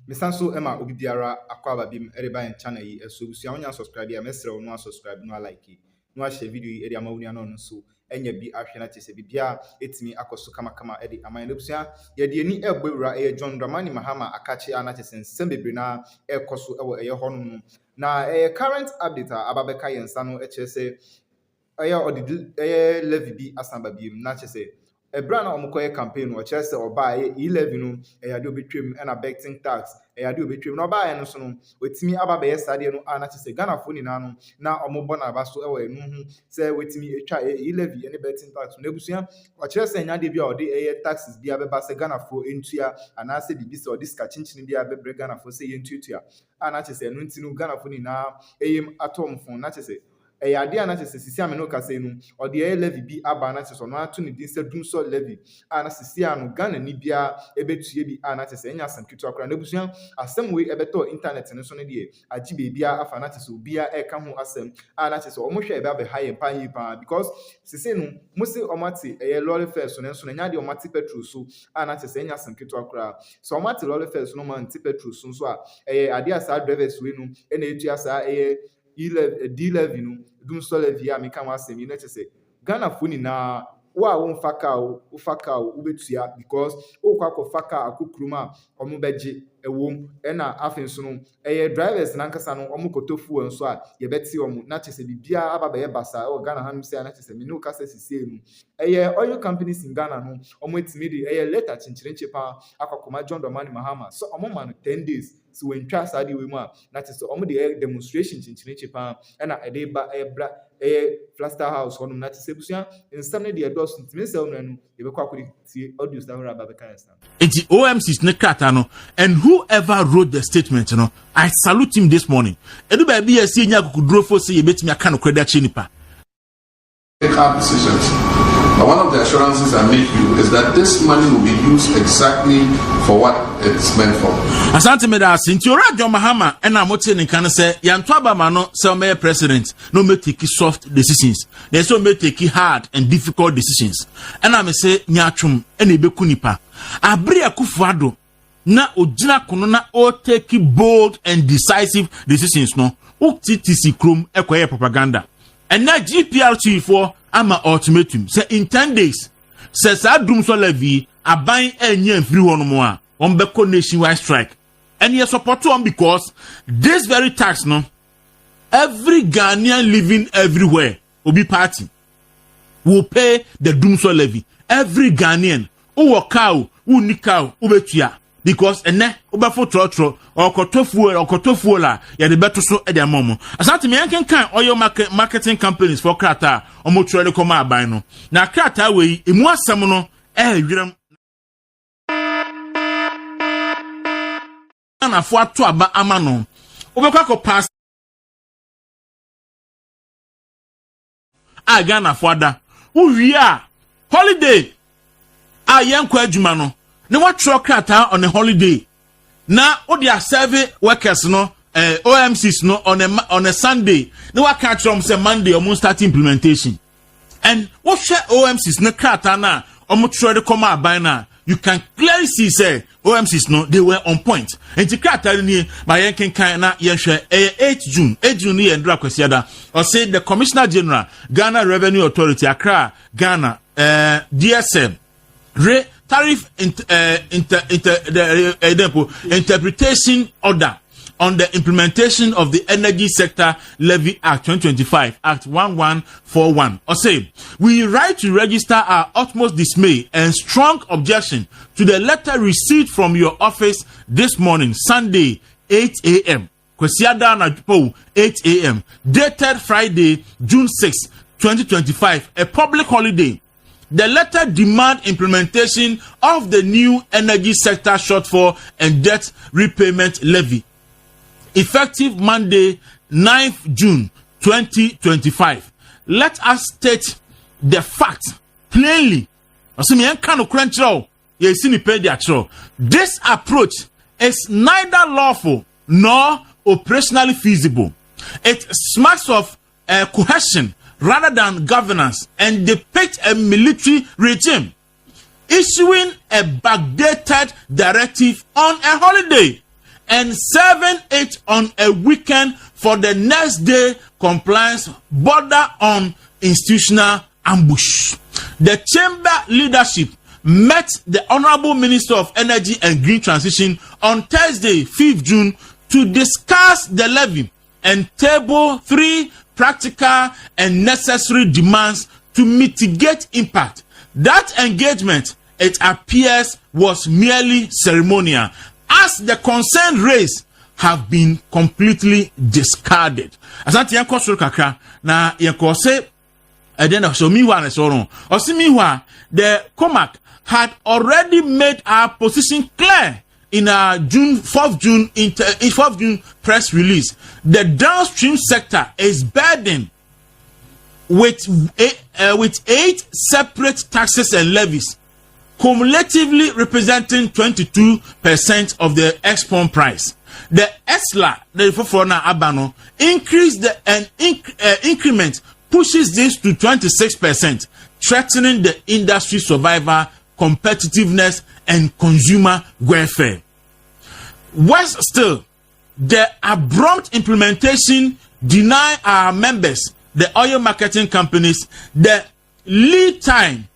Mesanso Emma Obi Biara Akwaba Bim Ereba channel yi so busia wonya subscribe ya mesre no subscribe no like no share video yi eri amawunia no so enya bi ahwe na tese bibia etimi akoso kama edi aman no busia ye de ni egbewura John Dramani Mahama akache anatese nsem bebre na ekoso ewo eye ho no na current update ababeka yensa no echese Levy bi asamba biem na chese Ebra na omukoye campaign o chese oba Levy no eyade obetwem na betting tax eyade obetwem na oba no so no wetimi aba be yesade no ana chese Ghana fo ni na omobo na ba so ewo enu hu se wetimi etwa Levy ene betting tax na ebusuya o chese nyade bi a ode taxes bi abeba se Ghana fo entua ana se bibi se ode ska chinchin bi abebre Ghana fo se yentutua ana chese enu ntinu Ghana fo ni na eyem atom fon na chese Eyade ana chese sisi ameno kase nu ode Levy bi aba na chese no ato ni din se Dumso Levy ana sisi anu Ghana ni bia ebetue bi ana chese enya sankitu akra na busuan asem we ebeto internet ne so ne de agibe bia afa na chese obia eka ho asem ana chese omo hwe ebe high pan yi pa because sisi nu musi omati lorry fare so ne so nya de omati petrol so ana chese enya sankitu akra so omati lorry fare so no man ti petrol so a ade asa drivers we nu ena etu asa Levy no Dumso Levy a meka wasem you know to say Ghana funi na wa won faka ubetua because okwa faka akokruma omubeje ewom ena afenso no drivers nankasa no omukotofu enso a yebeti omu na chese bibia aba ye basa o Ghana han se na chese me no kasa sisi enu oil companies in Ghana no omu etimi de letter chinchirenche pa akakoma John Dramani Mahama so omu man 10 days so when try sadi we mu na chese omu de demonstration chinchirenche pa ena ba bra Flaster House honum na chese busia nsam ne de dos ntimi se onu enu yebekwa akodi tie audio sta hora ba beka nsam enti OMC's ne krata no and whoever wrote the statement no I salute him this morning edu ba bi esi nya kokudro fo se yebetimi aka no kreda chi nipa make hard decisions. But one of the assurances I make you is that this money will be used exactly for what it's meant for. Asante me da sinti ora John Mahama ena mote ne kan se yanto abama no se o me president no me take soft decisions. They so me take hard and difficult decisions. Ena me se nyatwum ena ebeku nipa. Abri akufuado na ogina kono na o take bold and decisive decisions no. UTTC krom ekoye propaganda. And now GPRT for ama ultimatum say in 10 days says Dumso Levy a buying any free one more on Beko nationwide strike. And you support one because this very tax no every Ghanaian living everywhere will be party will pay the Dumso Levy. Every Ghanaian who cow who nikau ubetua because ene ubefo trotro okotofu la ya de beto so e de amomo asante me yanken kan oil marketing companies for krata omo trade koma aban no na krata we emu asem no wiram na fo ato aba ama no ubekwa ko pass aga na fo ada uwi a holiday a yenkwa adwuma no ne what truck on a holiday na odia serve workers no OMCs no on a Sunday ne what catch from say Monday or start implementation and what share OMCs no krata na omo trade come aban na you can clearly see say OMCs no they were on point and the krata ni by yanken kan na yenhwe 8 June ni endra kwasiada or say the Commissioner General Ghana Revenue Authority Accra Ghana DSM tariff interpretation order on the implementation of the Energy Sector Levy Act 2025, Act 1141. Or say, we write to register our utmost dismay and strong objection to the letter received from your office this morning, Sunday, 8 a.m. Kwesiada na 8 a.m. dated Friday, June 6, 2025, a public holiday. The letter demand implementation of the new energy sector shortfall and debt repayment levy, effective Monday, 9th June 2025. Let us state the fact plainly. This approach is neither lawful nor operationally feasible. It smacks of coercion rather than governance and depict a military regime issuing a backdated directive on a holiday and serving it on a weekend for the next day compliance border on institutional ambush. The chamber leadership met the Honorable Minister of Energy and Green Transition on Thursday, 5th June, to discuss the levy and table 3 practical and necessary demands to mitigate impact. That engagement, it appears, was merely ceremonial, as the concern raised have been completely discarded. Asante yanko suru kakra na yanko se then so miwa na so no. Osimiwa, the COMAC had already made our position clear in our 4th June press release. The downstream sector is burdened with 8 separate taxes and levies, cumulatively representing 22% of the export price. The ESLA, the Fofona Abano, increased increment pushes this to 26%, threatening the industry survival, competitiveness, and consumer welfare. Worse still, the abrupt implementation deny our members, the oil marketing companies, the lead time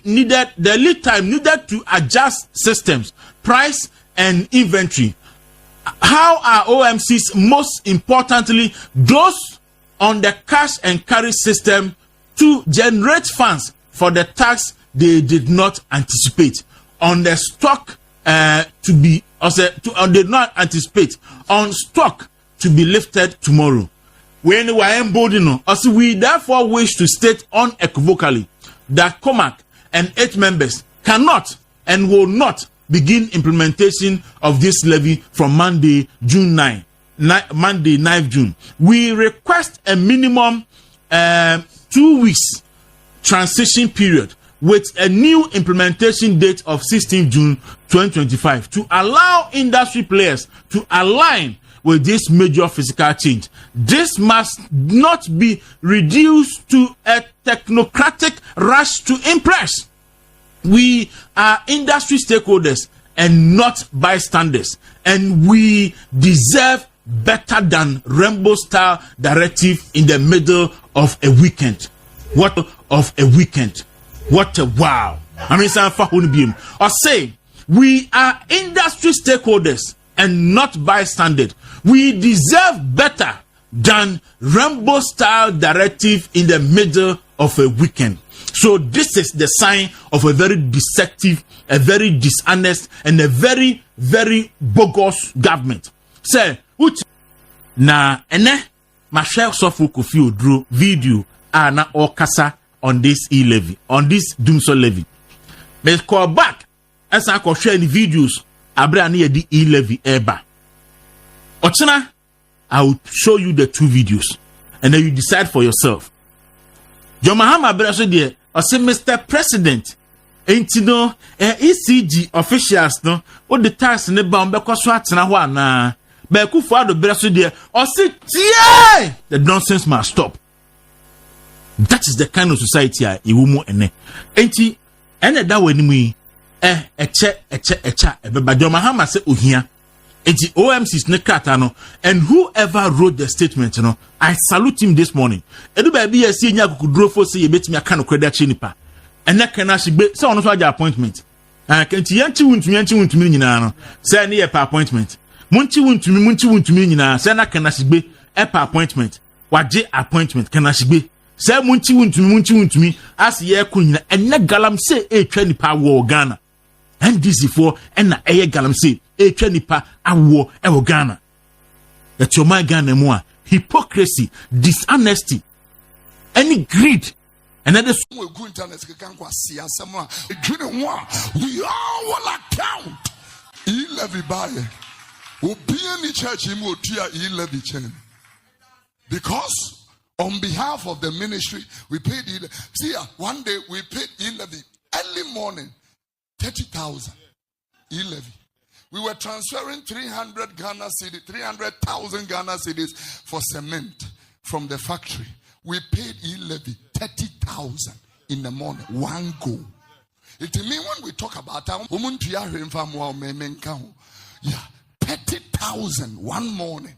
needed to adjust systems, price, and inventory. How are OMCs, most importantly, those on the cash and carry system, to generate funds for the tax they did not anticipate on the stock did not anticipate on stock to be lifted tomorrow? We therefore wish to state unequivocally that COMAC and 8 members cannot and will not begin implementation of this levy from Monday, 9th June. We request a minimum 2 weeks transition period with a new implementation date of 16th June 2025 to allow industry players to align with this major physical change. This must not be reduced to a technocratic rush to impress. We are industry stakeholders and not bystanders, and we deserve better than rainbow-style directive in the middle of a weekend. What of a weekend? What a wow! I mean, or say we are industry stakeholders and not bystanders. We deserve better than rainbow-style directive in the middle of a weekend. So this is the sign of a very deceptive, a very dishonest, and a very, very bogus government. Say, na ene ma share sofu Kofi Oduro video na okasa on this levy, on this Dumso levy. Me call back as I can share the videos abra na di levy eba. Ochina, I will show you the 2 videos and then you decide for yourself. John Mahama Braso there, I say, Mr. President, ain't you know, ECG officials no, what the tax in the bomb because what's na wana. Beku for the Braso there, or say, yeah, the nonsense must stop. That is the kind of society I will ene. Ain't he? And that when we John Mahama say uhia. It's OMC's nekatano, and whoever wrote the statement, you know, I salute him this morning. Edu baby a senior could draw for say you bet me a kind of credit chinipa. And that can actually be so on the appointment. I can't yanchi won't me nano. Say near per appointment. Munchi won't me nina. Say na can actually be a per appointment. What J appointment can actually be. Say munchi won't me as ye kun and na galam say a training power Ghana. And this is for and a galam say. Nipa awo ewo Ghana. That your my Ghana more hypocrisy, dishonesty, any greed, and that is we all will account. Levy buy will be any church in Levy chain. Because on behalf of the ministry, we paid see one day we paid Levy early morning 30,000 Levy. We were transferring 300,000 Ghana cedis for cement from the factory. We paid levy 30,000 in the morning, one go. It means when we talk about woman to Yeah, 30,000 one morning.